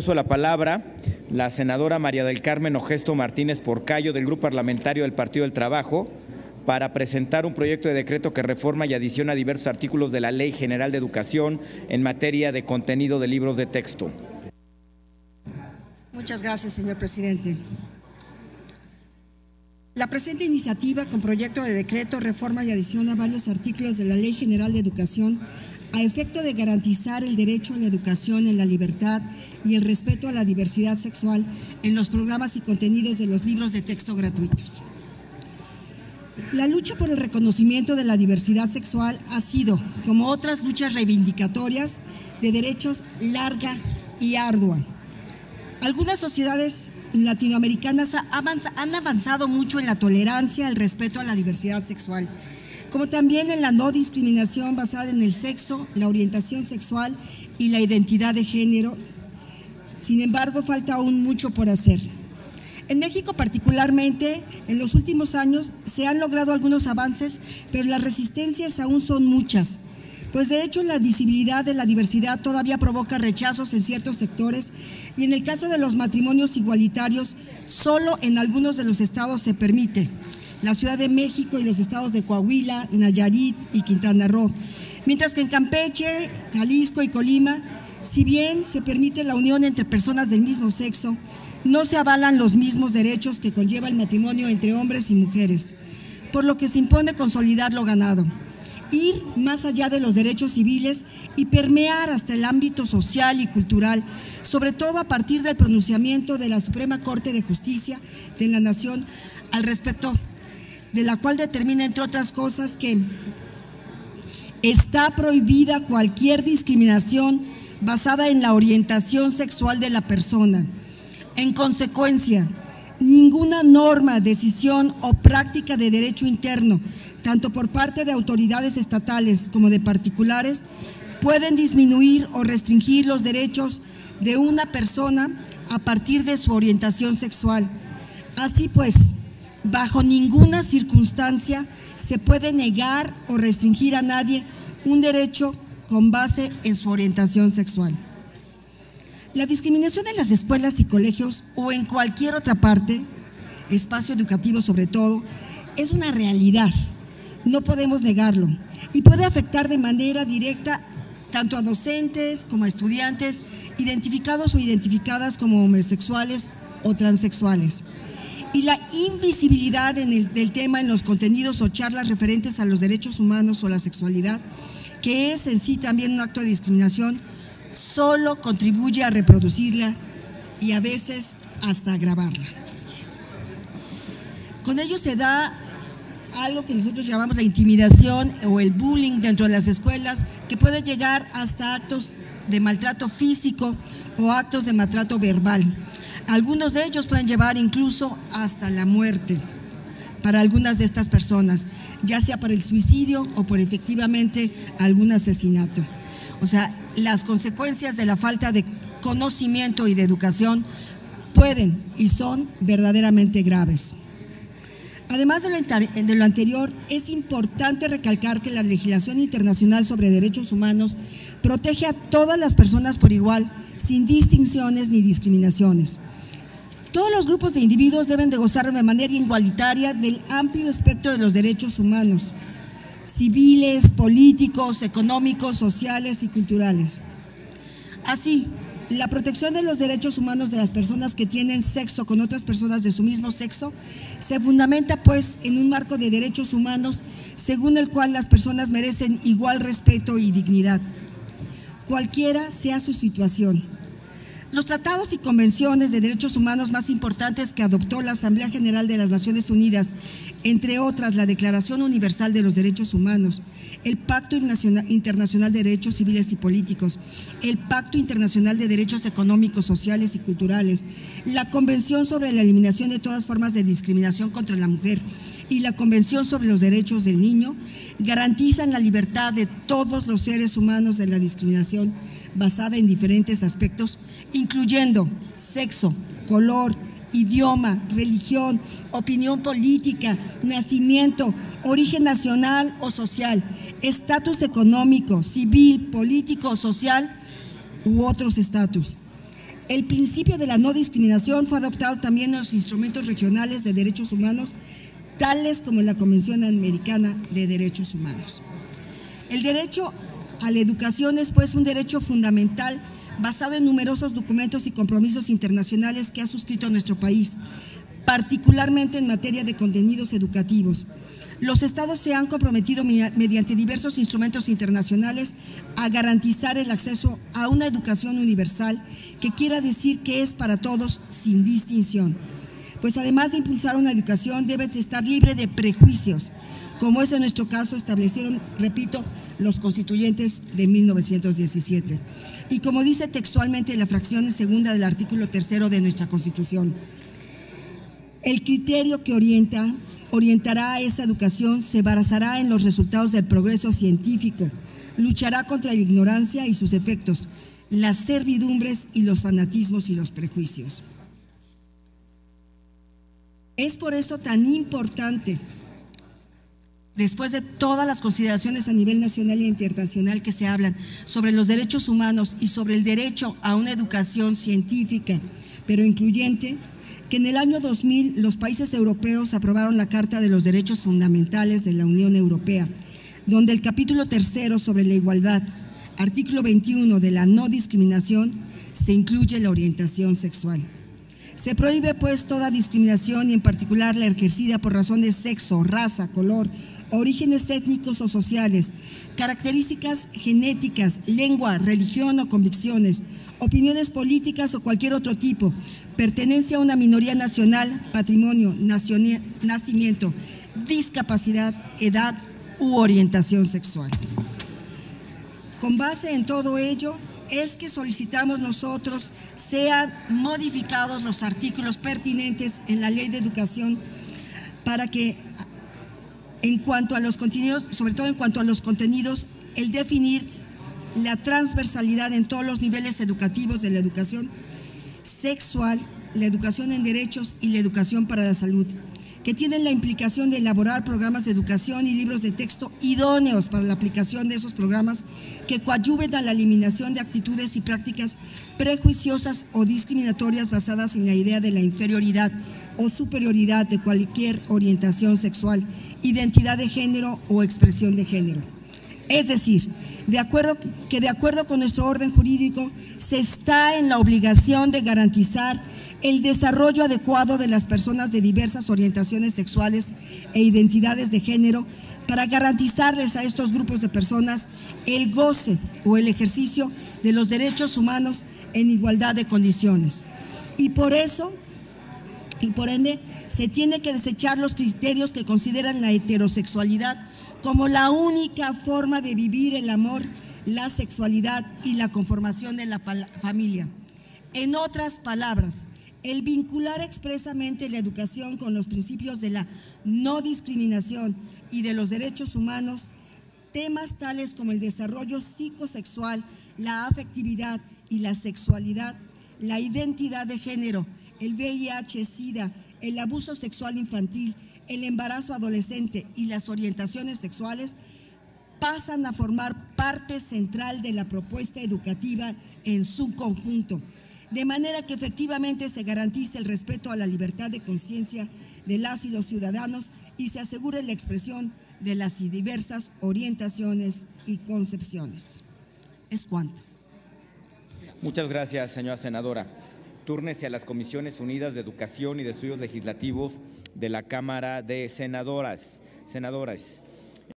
uso de la palabra la senadora María del Carmen Ogesto Martínez Porcayo, del Grupo Parlamentario del Partido del Trabajo, para presentar un proyecto de decreto que reforma y adiciona diversos artículos de la Ley General de Educación en materia de contenido de libros de texto. Muchas gracias, señor presidente. La presente iniciativa con proyecto de decreto reforma y adiciona varios artículos de la Ley General de Educación a efecto de garantizar el derecho a la educación en la libertad y el respeto a la diversidad sexual en los programas y contenidos de los libros de texto gratuitos. La lucha por el reconocimiento de la diversidad sexual ha sido, como otras luchas reivindicatorias de derechos, larga y ardua. Algunas sociedades latinoamericanas han avanzado mucho en la tolerancia, el respeto a la diversidad sexual, como también en la no discriminación basada en el sexo, la orientación sexual y la identidad de género. Sin embargo, falta aún mucho por hacer. En México particularmente, en los últimos años se han logrado algunos avances, pero las resistencias aún son muchas, pues de hecho la visibilidad de la diversidad todavía provoca rechazos en ciertos sectores y en el caso de los matrimonios igualitarios, solo en algunos de los estados se permite. La Ciudad de México y los estados de Coahuila, Nayarit y Quintana Roo, mientras que en Campeche, Jalisco y Colima, si bien se permite la unión entre personas del mismo sexo, no se avalan los mismos derechos que conlleva el matrimonio entre hombres y mujeres, por lo que se impone consolidar lo ganado, ir más allá de los derechos civiles y permear hasta el ámbito social y cultural, sobre todo a partir del pronunciamiento de la Suprema Corte de Justicia de la Nación al respecto, de la cual determina, entre otras cosas, que está prohibida cualquier discriminación basada en la orientación sexual de la persona. En consecuencia, ninguna norma, decisión o práctica de derecho interno, tanto por parte de autoridades estatales como de particulares, pueden disminuir o restringir los derechos de una persona a partir de su orientación sexual. Así pues, bajo ninguna circunstancia se puede negar o restringir a nadie un derecho con base en su orientación sexual. La discriminación en las escuelas y colegios o en cualquier otra parte, espacio educativo sobre todo, es una realidad, no podemos negarlo, y puede afectar de manera directa tanto a docentes como a estudiantes identificados o identificadas como homosexuales o transexuales. Y la invisibilidad del tema en los contenidos o charlas referentes a los derechos humanos o la sexualidad, que es en sí también un acto de discriminación, solo contribuye a reproducirla y a veces hasta agravarla. Con ello se da algo que nosotros llamamos la intimidación o el bullying dentro de las escuelas, que puede llegar hasta actos de maltrato físico o actos de maltrato verbal. Algunos de ellos pueden llevar incluso hasta la muerte para algunas de estas personas, ya sea por el suicidio o por efectivamente algún asesinato. O sea, las consecuencias de la falta de conocimiento y de educación pueden y son verdaderamente graves. Además de lo anterior, es importante recalcar que la legislación internacional sobre derechos humanos protege a todas las personas por igual, sin distinciones ni discriminaciones. Todos los grupos de individuos deben de gozar de manera igualitaria del amplio espectro de los derechos humanos, civiles, políticos, económicos, sociales y culturales. Así, la protección de los derechos humanos de las personas que tienen sexo con otras personas de su mismo sexo se fundamenta pues en un marco de derechos humanos según el cual las personas merecen igual respeto y dignidad, cualquiera sea su situación. Los tratados y convenciones de derechos humanos más importantes que adoptó la Asamblea General de las Naciones Unidas, entre otras la Declaración Universal de los Derechos Humanos, el Pacto Internacional de Derechos Civiles y Políticos, el Pacto Internacional de Derechos Económicos, Sociales y Culturales, la Convención sobre la Eliminación de todas formas de discriminación contra la mujer y la Convención sobre los Derechos del Niño, garantizan la libertad de todos los seres humanos de la discriminación basada en diferentes aspectos, incluyendo sexo, color, idioma, religión, opinión política, nacimiento, origen nacional o social, estatus económico, civil, político o social u otros estatus. El principio de la no discriminación fue adoptado también en los instrumentos regionales de derechos humanos, tales como la Convención Americana de Derechos Humanos. El derecho a la educación es, pues, un derecho fundamental basado en numerosos documentos y compromisos internacionales que ha suscrito nuestro país, particularmente en materia de contenidos educativos. Los estados se han comprometido mediante diversos instrumentos internacionales a garantizar el acceso a una educación universal, que quiera decir que es para todos sin distinción. Pues además de impulsar una educación, debe estar libre de prejuicios, como es en nuestro caso establecieron, repito, los constituyentes de 1917. Y como dice textualmente la fracción segunda del artículo 3 de nuestra Constitución, el criterio que orientará a esta educación se basará en los resultados del progreso científico, luchará contra la ignorancia y sus efectos, las servidumbres y los fanatismos y los prejuicios. Es por eso tan importante, después de todas las consideraciones a nivel nacional e internacional que se hablan sobre los derechos humanos y sobre el derecho a una educación científica, pero incluyente, que en el año 2000 los países europeos aprobaron la Carta de los Derechos Fundamentales de la Unión Europea, donde el capítulo 3 sobre la igualdad, artículo 21 de la no discriminación, se incluye la orientación sexual. Se prohíbe, pues, toda discriminación y en particular la ejercida por razón de sexo, raza, color, orígenes étnicos o sociales, características genéticas, lengua, religión o convicciones, opiniones políticas o cualquier otro tipo, pertenencia a una minoría nacional, patrimonio, nacimiento, discapacidad, edad u orientación sexual. Con base en todo ello, es que solicitamos nosotros sean modificados los artículos pertinentes en la Ley de Educación para que, en cuanto a los contenidos, sobre todo en cuanto a los contenidos, el definir la transversalidad en todos los niveles educativos de la educación sexual, la educación en derechos y la educación para la salud, que tienen la implicación de elaborar programas de educación y libros de texto idóneos para la aplicación de esos programas que coadyuven a la eliminación de actitudes y prácticas prejuiciosas o discriminatorias basadas en la idea de la inferioridad o superioridad de cualquier orientación sexual, identidad de género o expresión de género. Es decir, de acuerdo con nuestro orden jurídico, se está en la obligación de garantizar el desarrollo adecuado de las personas de diversas orientaciones sexuales e identidades de género para garantizarles a estos grupos de personas el goce o el ejercicio de los derechos humanos en igualdad de condiciones. Y por ende, se tiene que desechar los criterios que consideran la heterosexualidad como la única forma de vivir el amor, la sexualidad y la conformación de la familia. En otras palabras, el vincular expresamente la educación con los principios de la no discriminación y de los derechos humanos, temas tales como el desarrollo psicosexual, la afectividad y la sexualidad, la identidad de género, el VIH-Sida, el abuso sexual infantil, el embarazo adolescente y las orientaciones sexuales pasan a formar parte central de la propuesta educativa en su conjunto, de manera que efectivamente se garantice el respeto a la libertad de conciencia de las y los ciudadanos y se asegure la expresión de las diversas orientaciones y concepciones. Es cuanto. Muchas gracias, señora senadora. Túrnese a las Comisiones Unidas de Educación y de Estudios Legislativos de la Cámara de Senadoras.